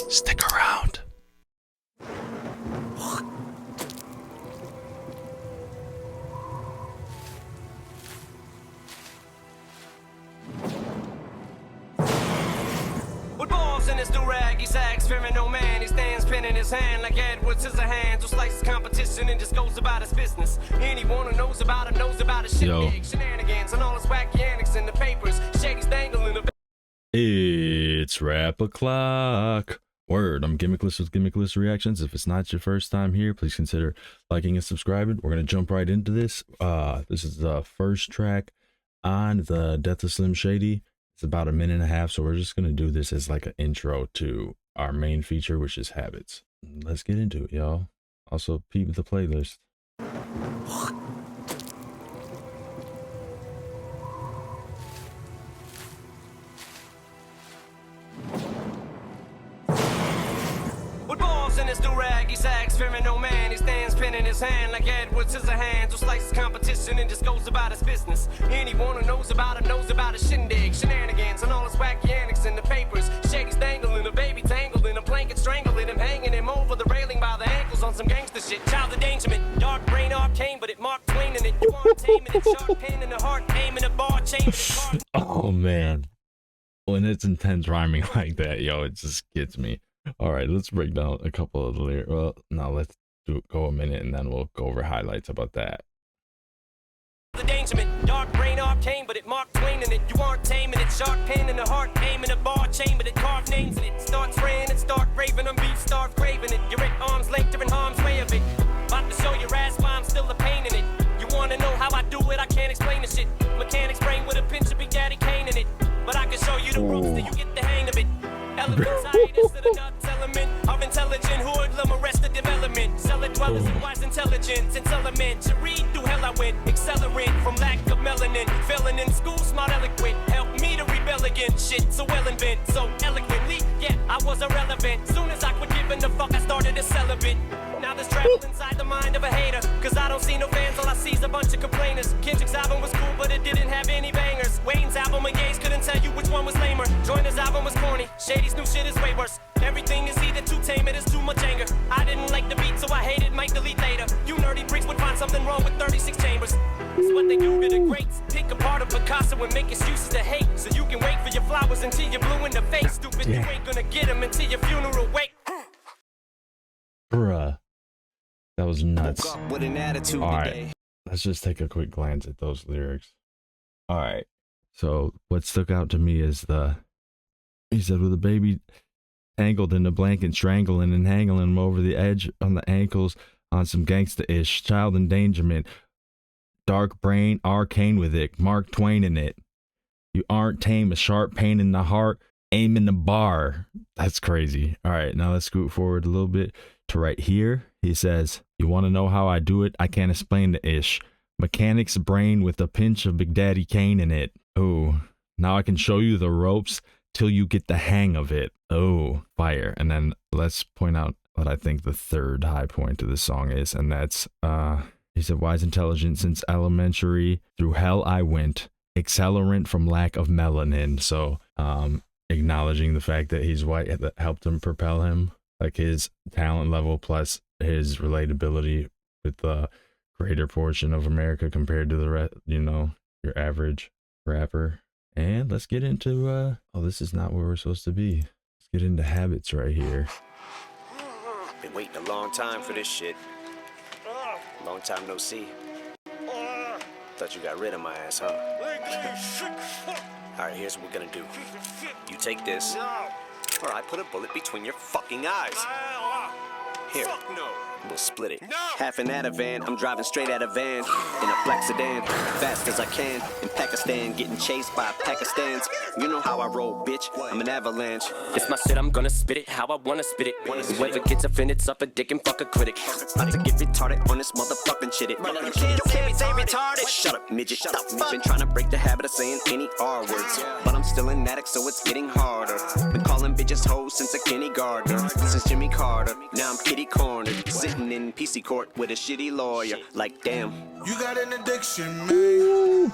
Stick around. With balls in his do-rag, he sags, fearing no man. He stands pen in his hand like Edward Scissorhands, who slices competition and just goes about his business. Anyone who knows about him knows about his shit, shenanigans and all his wacky antics in the papers. Shady's dangling the. It's rap o'clock. Word, I'm Gimmickless with Gimmickless Reactions. If it's not your first time here, please consider liking and subscribing. We're going to jump right into this. This is the first track on the Death of Slim Shady. It's about 1.5 minutes, so we're just going to do this as like an intro to our main feature, which is habits. Let's get into it, y'all. Also, peep the playlist. With balls in his do-rag, he sags, fearing no man. He stands pen in his hand like Edward Scissorhands, who slices competition and just goes about his business. Anyone who knows about him knows about his shindig, shenanigans and all his wacky antics in the papers. Shady's dangling a baby tangled in a blanket, strangling him, hanging him over the railing by the ankles on some gangster shit. Child endangerment, dark brain arcane, but it Mark Twain in it. You aren't taming it, sharp pain in the heart, aiming a bar, chain. Oh man, when it's intense rhyming like that, yo, it just gets me. All right, let's break down a couple of the lyrics. Well, no, let's go a minute and then we'll go over highlights about that. The dangerment, dark brain arcane, but it Mark Twain in it. You aren't taming it, sharp pain in the heart, aiming a bar, chain, but it carved names in it. Start spraying and start raving on beat, start craving it. You're at arm's length, you're in harm's way of it. About to show your ass why I'm still a pain in it. You wanna know how I do it? I can't explain the shit. Mechanics brain with a pinch of Big Daddy Kane in it. But I can show you the ropes till you get the hang of it. Elephants hiatus to the nuts element of intelligent hoodlum, arrested development. Cellar dwellers and wise intelligence. It's elementary through hell I went. Accelerant from lack of melanin. Failing in school, smart eloquent. Help me to rebel against shit so well invent. So eloquently, yeah, I was irrelevant. Soon as I quit giving the fuck, I started a celibate. Now there's travel inside the mind of a hater. Cause I don't see no fans, all I see is a bunch of complainers. Kendrick's album was cool, but it didn't have any bangers. Wayne's album and Ye's couldn't tell you which one was lamer. Joyner's album was corny. Shady's new shit is way worse. Everything is either too tame, it is too much anger. I didn't like the beat, so I hated, might delete later. You nerdy freaks would find something wrong with 36 chambers. It's what they do to the greats. Pick apart a Picasso and make excuses to hate. So you can wait for your flowers until you're blue in the face. Stupid, you ain't gonna get them until your funeral wake. Bruh. That was nuts. With an attitude all right, today. let's just take a quick glance at those lyrics. All right. So what stuck out to me is he said, with a baby tangled in a blanket, strangling and hanging him over the edge on the ankles on some gangsta-ish, child endangerment, dark brain, arcane with it, Mark Twain in it. You aren't tame, a sharp pain in the heart, aim in the bar. That's crazy. All right, now let's scoot forward a little bit to right here. He says, you want to know how I do it? I can't explain the ish. Mechanics brain with a pinch of Big Daddy Kane in it. Oh, now I can show you the ropes till you get the hang of it. Oh, fire. And then let's point out what I think the third high point of the song is, and that's he said, wise intelligent since elementary, through hell I went, accelerant from lack of melanin. So acknowledging the fact that he's white, that helped him propel him, like his talent level plus his relatability with the greater portion of America compared to the rest, you know, your average rapper. And let's get into oh, this is not where we're supposed to be. Let's get into habits right here. Been waiting a long time for this shit. Long time no see. Thought you got rid of my ass, huh? Alright, here's what we're gonna do. You take this, or I put a bullet between your fucking eyes. Here, we'll split it. Half an Ativan, I'm driving straight out of van in a black sedan, fast as I can. In Pakistan, getting chased by Pakistans. You know how I roll, bitch. I'm an avalanche. It's my shit, I'm gonna spit it how I wanna spit it. Whoever gets offended, suck a dick and fuck a critic. About to get retarded on this motherfucking shit. You can't say retarded. Shut up, midget. Shut up. Been trying to break the habit of saying any R words, but I'm still an addict, so it's getting harder. Been calling bitches hoes since a kindergartner, since Jimmy Carter. Now I'm kitty cornered, sitting in PC court with a shitty lawyer. Like damn, you got an addiction, man.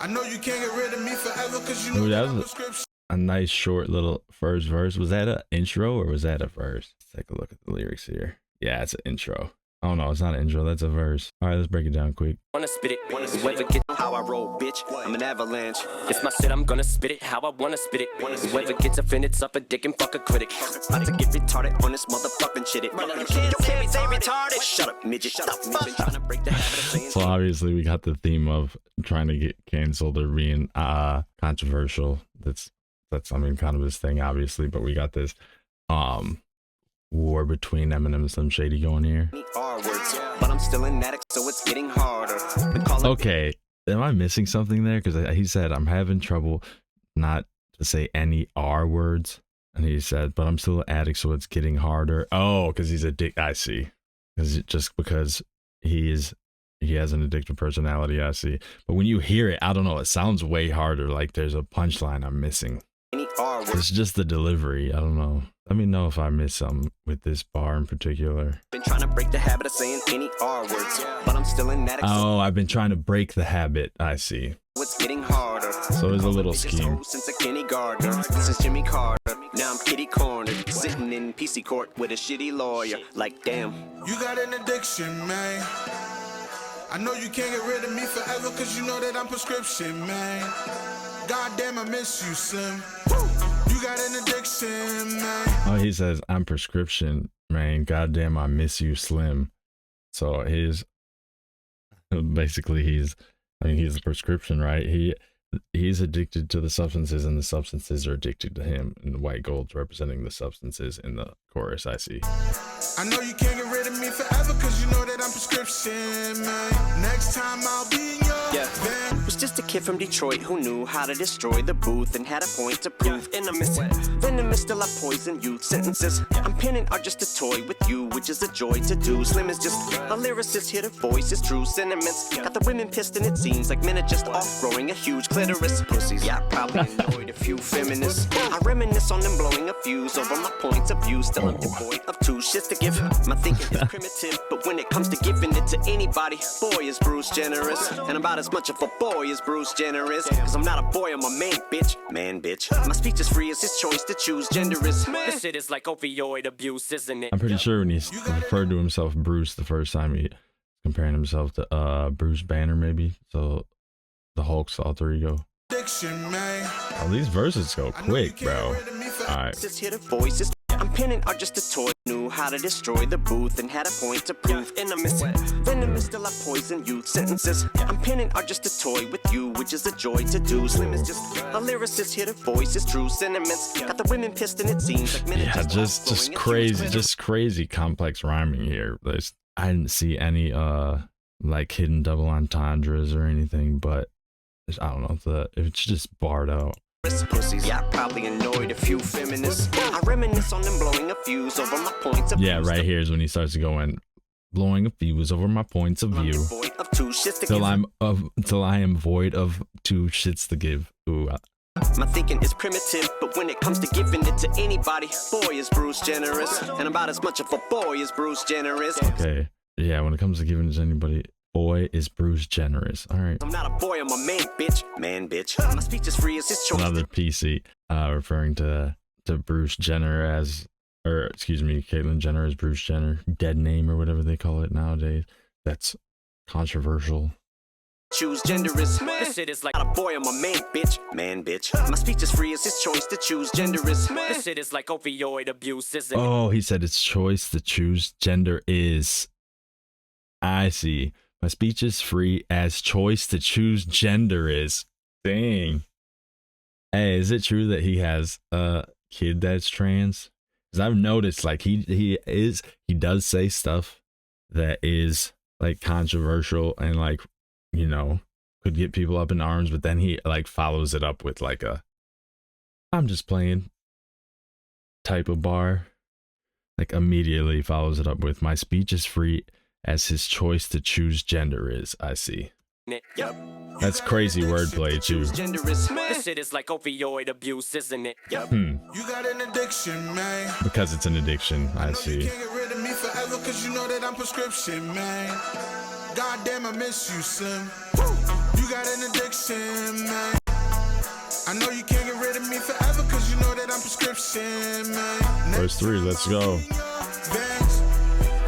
I know you can't get rid of me forever, cause you know that a nice short little first verse. Was that an intro or was that a verse? Let's take a look at the lyrics here. Yeah, it's an intro. Oh no, it's not an intro, that's a verse. All right, let's break it down quick. Wanna spit it, whoever get how I roll, bitch. I'm an avalanche. It's my shit, I'm gonna spit it how I wanna spit it. Whoever gets offended, suck a dick and fuck a critic. About to get retarded on this motherfucking shit. You can't say retarded. Shut up, midget. Shut up, midget. Trying to break the habit of saying. So obviously we got the theme of trying to get canceled or being controversial. That's I mean kind of his thing, obviously, but we got this war between Eminem and Slim Shady going here. But I'm still an addict, so it's getting harder. Okay, am I missing something there? Because he said I'm having trouble not to say any R words, and he said, but I'm still an addict, so it's getting harder. Oh, because he's a dick. I see. Because he has an addictive personality. I see. But when you hear it, I don't know. It sounds way harder. Like there's a punchline I'm missing. It's just the delivery. I don't know. Let me know if I miss something with this bar in particular. Been trying to break the habit of saying any R words, but I'm still an addict. Oh, I've been trying to break the habit. I see. It's getting harder. So there's a little scheme. Since a kindergartner, since Jimmy Carter, now I'm kitty cornered, sitting in PC court with a shitty lawyer. Like damn, you got an addiction, man. I know you can't get rid of me forever, cause you know that I'm prescription, man. Goddamn, I miss you, Slim. You got an addiction, man. Oh, he says, I'm prescription, man. Goddamn, I miss you, Slim. So basically he's the prescription, right? He's addicted to the substances and the substances are addicted to him. And the white gold's representing the substances in the chorus, I see. I know you can't get rid of me forever, cause you know that I'm prescription, man. Next time I'll be in your van. Was just a kid from Detroit who knew how to destroy the booth and had a point to prove. Venomous still I poison youth sentences. I'm penning are just a toy with you, which is a joy to do. Slim is just a lyricist, hear the voice, his true sentiments. Got the women pissed and it seems like men are just off growing a huge clitoris. Pussies, yeah, I probably annoyed a few feminists. I reminisce on them blowing a fuse over my points of view. Still I'm devoid of two shits to give. My thinking is primitive, but when it comes to giving it to anybody, boy is Bruce generous. And I'm about as much of a boy as Bruce Jenner is. Cause I'm not a boy, I'm a man, bitch. Man, bitch. My speech is free as his choice to choose gender is. This shit is like opioid abuse, isn't it? I'm pretty sure when he referred to himself Bruce the first time, he comparing himself to Bruce Banner, maybe. So the Hulk's alter ego. Oh, these verses go quick, bro. Alright. I'm penning are just a toy. Knew how to destroy the booth and had a point to prove. Venomous still I poison youth sentences. I'm penning are just a toy with you, which is a joy to do. Slim is just a lyricist, hear the voice, his true sentiments. Got the women pissed and it seems like men are just crazy complex rhyming here. I didn't see any like hidden double entendres or anything, but I don't know, it's just barred out. Pussies, yeah, I probably annoyed a few feminists. I reminisce on them blowing a fuse over my points of view. Yeah, right here is when he starts going, blowing a fuse over my points of view. Till I am void of two shits to give. Ooh. My thinking is primitive, but when it comes to giving it to anybody, boy is Bruce generous. And about as much of a boy as Bruce Jenner is. Okay, yeah, when it comes to giving it to anybody, boy is Bruce generous. All right. I'm not a boy, I'm a man, bitch. Man, bitch. My speech is free as his choice. Another PC referring to Bruce Jenner as, or excuse me, Caitlyn Jenner as Bruce Jenner, dead name or whatever they call it nowadays. That's controversial. Choose gender is. This shit is like not a boy, I'm a man, bitch. Man, bitch. My speech is free as his choice to choose gender is. This shit is like opioid abuse, isn't it? Oh, he said it's choice to choose gender is. I see. My speech is free as choice to choose gender is. Dang. Hey, is it true that he has a kid that's trans? Because I've noticed, like, he does say stuff that is, like, controversial and, like, you know, could get people up in arms, but then he, like, follows it up with, like, I'm just playing type of bar. Like, immediately follows it up with, my speech is free as his choice to choose gender is. I see. Yep. That's crazy wordplay too. This shit is like opioid abuse, isn't it? Yep. You got an addiction, man. Because it's an addiction. I see. You can't get rid of me forever, cause you know that I'm prescription, man. Goddamn, I miss you, Slim. You got an addiction, man. I know you can't get rid of rid of me forever, cause you know that I'm prescription, man. Verse 3, let's go. Veins.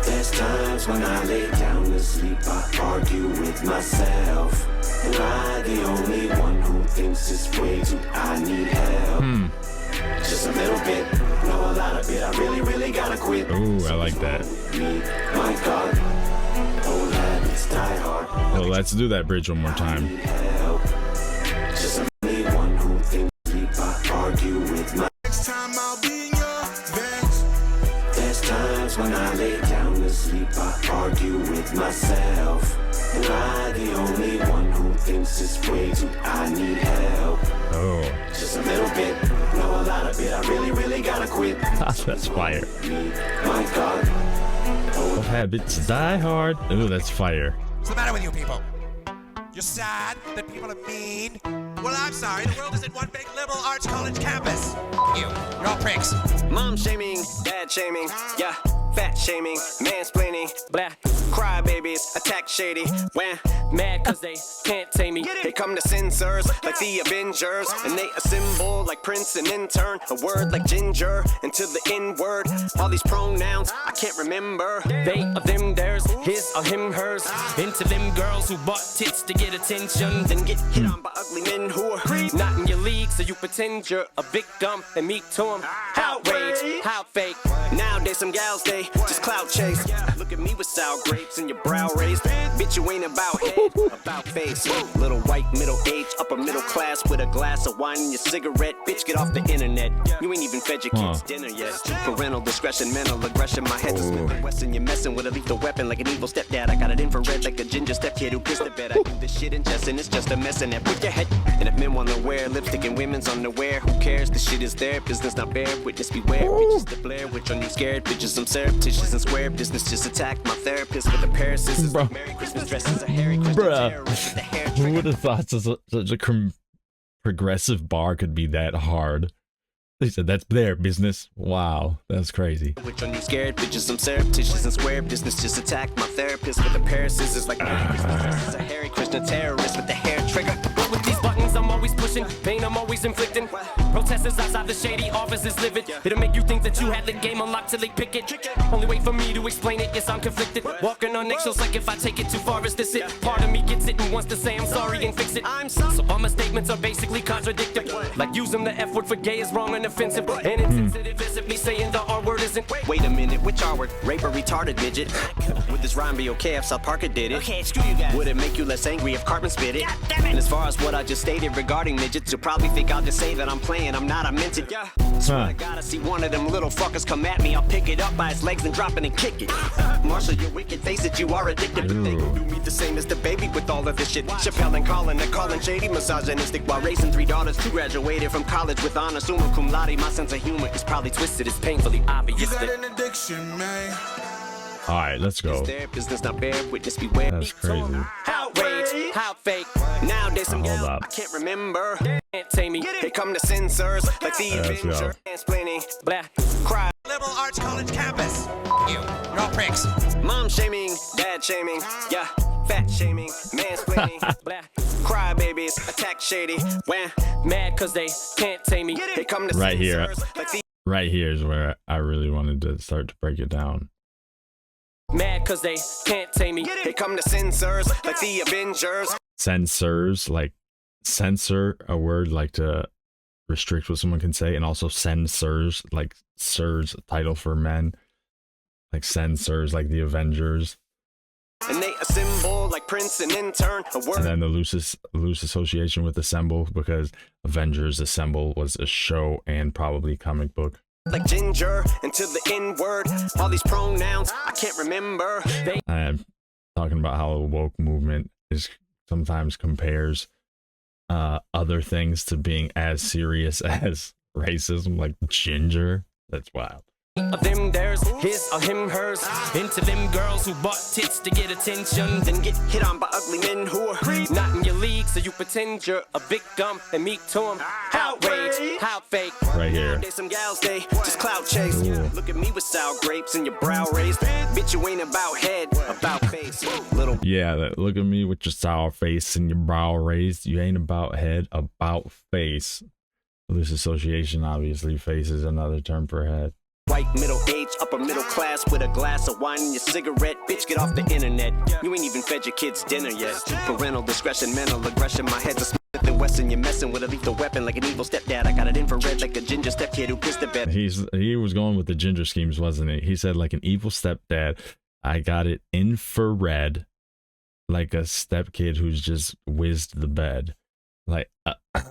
There's times when I lay down to sleep, I argue with myself. Am I the only one who thinks it's way too I need help? Just a little bit, know a lot of it. I really gotta quit. Ooh, I like that. My God, old habits die hard. Well, let's do that bridge one more time. Help. Just a only one who thinks sleep, I argue with my. Next time I'll be in your veins. There's times when I lay down to sleep, I argue with myself. Am I the only one who thinks it's way too I need help? Oh, Just a little bit, know a lot of it. I really gotta quit. that's fire. My God, Old habits die hard. Ooh, that's fire. What's the matter with you people? You're sad that people are mean? Well, I'm sorry. The world isn't one big liberal arts college campus. You're all pricks. Mom shaming, dad shaming, yeah, fat shaming, mansplaining, blah, cry babies, attack shady, when mad cause they can't tame me. They come to censors like the Avengers, and they assemble like Prince and intern, a word like ginger, into the N word. All these pronouns I can't remember. They of them, theirs, his or him, hers. Into them girls who bought tits to get attention, then get hit on by ugly men who are not in your league, so you pretend you're a victim and meet to them. Outrage, how fake. Nowadays some gals they just clout chase. Look at me with sour grapes and your brow raised. Bitch, you ain't about head, about face. Little white middle age, upper middle class with a glass of wine and your cigarette. Bitch, get off the internet. You ain't even fed your kids dinner yet. Parental discretion, mental aggression. My head's a Smith and Wesson. You're messing with a lethal weapon like an evil stepdad. I got it infrared like a ginger stepkid who pissed the bed. I do this shit in jest and it's just a mess in there. Put your head. And if men wanna wear lipstick and women's underwear, who cares? This shit is their business, not fair. Witness beware. Bitches to blare, which on you scared. Bitches, I'm surreptitious and square. Business just attack my therapist with a pair of scissors. Bro. Merry Christmas dresses, a hairy Christmas terrorist with the hair Who trigger. would have thought such a progressive bar could be that hard? They said that's their business. Wow, that's crazy. Which on you scared? Bitches, I'm surreptitious and square. Business just attack my therapist with a pair of scissors like Merry Christmas dresses, a hairy Krishna terrorist with the hair trigger. But with these buttons, I'm always pushing. Pain, I'm always inflicting. Protesters outside the shady office is livid. It'll make you think that you had the game unlocked till they pick it. Only wait for me to explain it. Yes, I'm conflicted. Walking on eggshells like if I take it too far, is this it? Part of me gets it and wants to say I'm sorry and fix it. So all my statements are basically contradictory. Like using the F word for gay is wrong and offensive. And insensitive is it me saying the R word isn't. Wait a minute, which R word? Rape or retarded midget? Would this rhyme be okay if South Parker did it? Okay, screw you guys. Would it make you less angry if Cartman spit it? And as far as what I just stated regarding midgets, you'll probably think I'll just say that I'm playing. I'm not, I meant it. Yeah. So I gotta see one of them little fuckers come at me. I'll pick it up by his legs and drop it and kick it. Marshall, your wicked face that you are addicted, but they gon' do me the same as the baby with all of this shit. Chappelle and Colin, they're calling shady misogynistic while raising 3 daughters. 2 graduated from college with honors, summa cum laude. My sense of humor is probably twisted. It's painfully obvious. You got that an addiction, man. All right, let's go. their business not bear witness beware. That's crazy. Outrage, how fake. Nowadays some Hold gal up. I can't remember. Can't tame me. They come to censors like the Let's go. Avenger. Mansplaining, blah, cry. Liberal arts college campus. You're all pricks. Mom shaming, dad shaming, yeah, fat shaming, mansplaining, blah, cry babies, attack shady, when mad cause they can't tame me. They come to Right here. censors like the Right here is where I really wanted to start to break it down. mad cause they can't tame me. They come to censors like the Avengers. Censors, like censor, a word like to restrict what someone can say, and also censors, like sirs, title for men, like censors, like the Avengers, And they assemble like Prince and intern. A and word then the loose association with assemble, because Avengers Assemble was a show and probably comic book. like ginger into the N word. All these pronouns I can't remember. They I'm talking about how the woke movement is sometimes compares other things to being as serious as racism, like ginger. That's wild. of them, theirs, his or him, hers. Into them girls who bought tits to get attention, then get hit on by ugly men who are not in your league, so you pretend you're a victim and meet to them. Outrage, how fake. Right here. Nowadays some gals, they just clout chase. Ooh. Look at me with sour grapes and your brow raised. Bitch, you ain't about head, about face. Little Yeah, that look at me with your sour face and your brow raised. You ain't about head, about face. Loose association obviously faces another term for head. White, middle-aged, upper middle class with a glass of wine and your cigarette. Bitch, get off the internet. You ain't even fed your kids dinner yet. Parental discretion, mental aggression. My head's a Smith and Wesson. You're messing with a lethal weapon like an evil stepdad. I got it infrared like a ginger stepkid who pissed the bed. He was going with the ginger schemes, wasn't he? He said like an evil stepdad. I got it infrared like a stepkid who's just whizzed the bed. Like,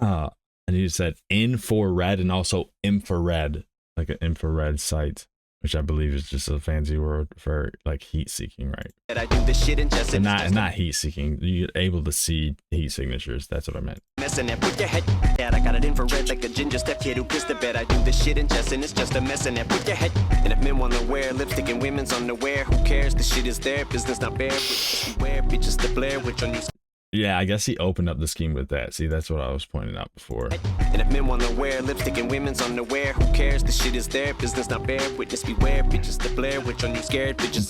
and he said infrared and also infrared. Like an infrared sight, which I believe is just a fancy word for like heat seeking, right? I do this shit in just and not heat seeking. You're able to see heat signatures. That's what I meant. Messing up with your head. Dad, I got it infrared like a ginger stepkid who pissed the bed. I do this shit in jest and it's just a mess. And that with your head. And if men wanna wear lipstick and women's underwear, who cares? The shit is their business, not bare. Beware, bitches to Blair with your new. Yeah, I guess he opened up the scheme with that. See, that's what I was pointing out before. And if men wanna wear lipstick and women's underwear, who cares? The shit is their business, not bare. Witness beware, bitches to Blair, which on you scared, bitches.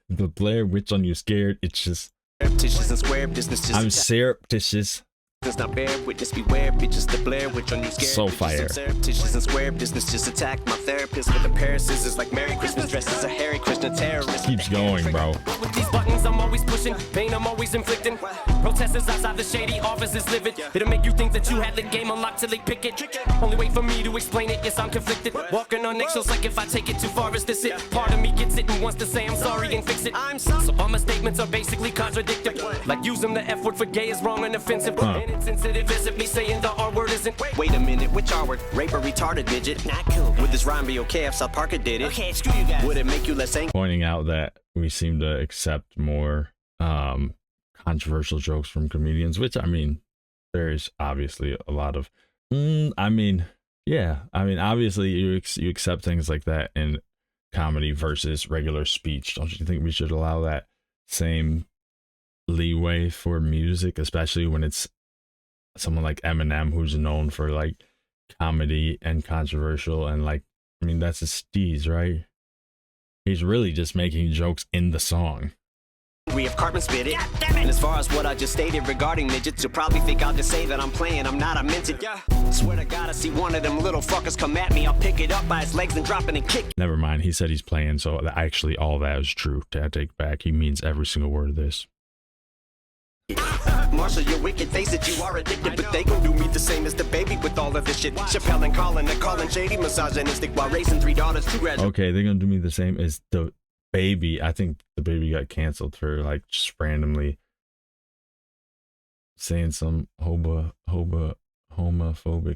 The Blair witch on you scared. It's just surreptitious and square business. Just I'm surreptitious. It's not bare. Witness beware, bitches to Blair, which on you scared. So fire. Surreptitious and square business. Just attack my therapist with a pair of scissors like Merry Christmas dresses. A Harry Krishna terrorist. Keeps going, bro. With these buttons, I'm always pushing. Pain, I'm always inflicting. Protesters outside the shady offices livid. It'll make you think that you had the game unlocked till they pick it. Only wait for me to explain it. Yes, I'm conflicted. Walking on eggshells like if I take it too far, is this it? Part of me gets it and wants to say I'm sorry and fix it. So all my statements are basically contradictory. Like using the F word for gay is wrong and offensive. And insensitive isn't me saying the R word isn't. Wait a minute, which R word? Rape or retarded midget? Not cool. Would this rhyme be okay if South Parker did it? Okay, screw you guys. Would it make you less angry? Pointing out that we seem to accept more controversial jokes from comedians, which I mean, there's obviously a lot of. Obviously you accept things like that in comedy versus regular speech. Don't you think we should allow that same leeway for music, especially when it's someone like Eminem, who's known for like comedy and controversial, and like, I mean, that's his steez, right? He's really just making jokes in the song. We have Cartman spit it. And as far as what I just stated regarding midgets, you'll probably think I'll just say that I'm playing. I'm not, I meant it. Yeah. Swear to God, I see one of them little fuckers come at me. I'll pick it up by his legs and drop it and kick. Never mind. He said he's playing, so actually all that is true. I take back. He means every single word of this. Marshall, your wicked face that you are addicted, but they gon' do me the same as the baby with all of this shit. Chappelle and Colin, they're calling Shady misogynistic while raising 3 daughters, 2 graduates. Okay, they're gonna do me the same as the baby. I think the baby got canceled for like just randomly saying some homophobic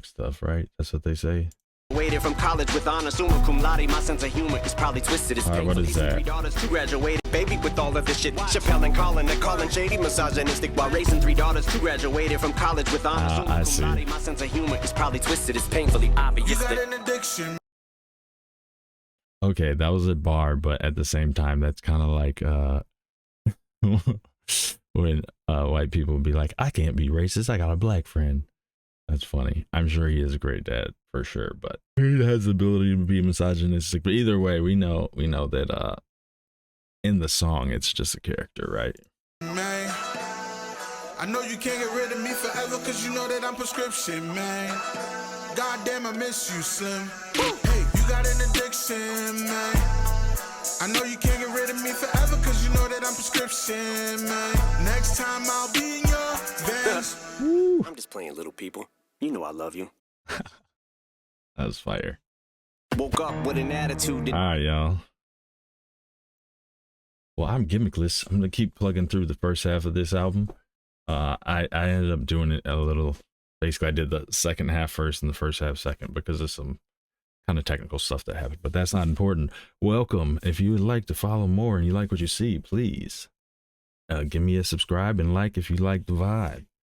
stuff, right? That's what they say. Graduated from college with honors, summa cum laude. My sense of humor is probably twisted. It's what is that? 3 daughters, 2 graduated, baby with all of this shit. Chappelle and Colin, they're calling Shady misogynistic while raising 3 daughters, 2 graduated from college with honors. I see. My sense of humor is probably twisted. It's painfully obvious. You got an addiction. Okay, that was a bar, but at the same time, that's kind of like when white people be like, I can't be racist, I got a black friend. That's funny. I'm sure he is a great dad for sure, but he has the ability to be misogynistic. But either way, we know that in the song it's just a character, right? Man, I know you can't get rid of me forever, cause you know that I'm prescription, man. Goddamn, I miss you, Slim. Hey, you got an addiction, man. I know you can't get rid of me forever, cause you know that I'm prescription, man. Next time I'll be in your vans. I'm just playing, little people. You know I love you. That was fire. Woke up with an attitude. All right, y'all. Well, I'm Gimmickless. I'm gonna keep plugging through the first half of this album. I ended up doing it a little. Basically, I did the second half first and the first half second because of some kind of technical stuff that happened, but that's not important. Welcome. If you would like to follow more and you like what you see, please give me a subscribe and like if you like the vibe.